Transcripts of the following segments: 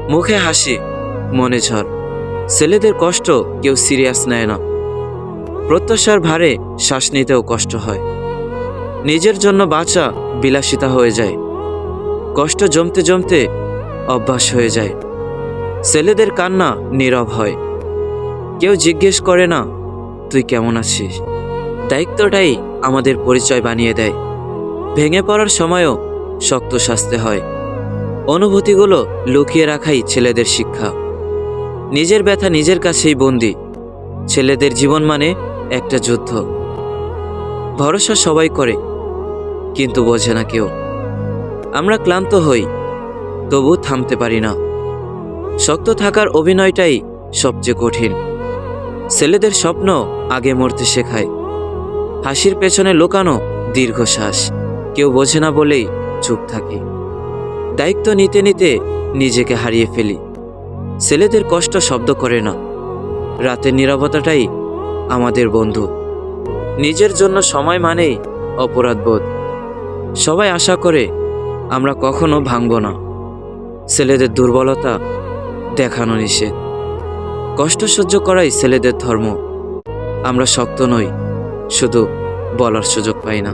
মুখে হাসি, মনে ঝড়। ছেলেদের কষ্ট কেউ সিরিয়াস নেয় না। প্রত্যাশার ভারে শ্বাস নিতেও কষ্ট হয়। নিজের জন্য বাঁচা বিলাসিতা হয়ে যায়। কষ্ট জমতে জমতে অভ্যাস হয়ে যায়। ছেলেদের কান্না নীরব হয়। কেউ জিজ্ঞেস করে না তুই কেমন আছিস। দায়িত্বটাই আমাদের পরিচয় বানিয়ে দেয়। ভেঙে পড়ার সময়ও শক্ত শাস্তে হয়। অনুভূতিগুলো লুকিয়ে রাখাই ছেলেদের শিক্ষা। নিজের ব্যথা নিজের কাছেই বন্দি। ছেলেদের জীবন মানে একটা যুদ্ধ। ভরসা সবাই করে, কিন্তু বোঝে না কেউ। আমরা ক্লান্ত হই, তবু থামতে পারি না। শক্ত থাকার অভিনয়টাই সবচেয়ে কঠিন। ছেলেদের স্বপ্ন আগে মরতে শেখায়। হাসির পেছনে লুকানো দীর্ঘশ্বাস। কেউ বোঝে না বলেই চুপ থাকি। দায়িত্ব নিতে নিতে নিজেকে হারিয়ে ফেলি। ছেলেদের কষ্ট শব্দ করে না। রাতের নীরবতাটাই আমাদের বন্ধু। নিজের জন্য সময় মানেই অপরাধবোধ। সবাই আশা করে আমরা কখনো ভাঙব না। ছেলেদের দুর্বলতা দেখানো নিষেধ। কষ্ট সহ্য করাই ছেলেদের ধর্ম। আমরা শক্ত নই, শুধু বলার সুযোগ পাই না।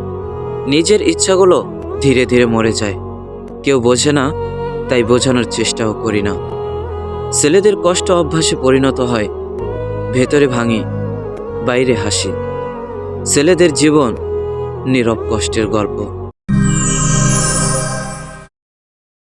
নিজের ইচ্ছাগুলো ধীরে ধীরে মরে যায়। কেউ বোঝে না, তাই বোঝানোর চেষ্টাও করি না। ছেলেদের কষ্ট অভ্যাসে পরিণত হয়। ভেতরে ভাঙি, বাইরে হাসি। ছেলেদের জীবন নীরব কষ্টের গল্প।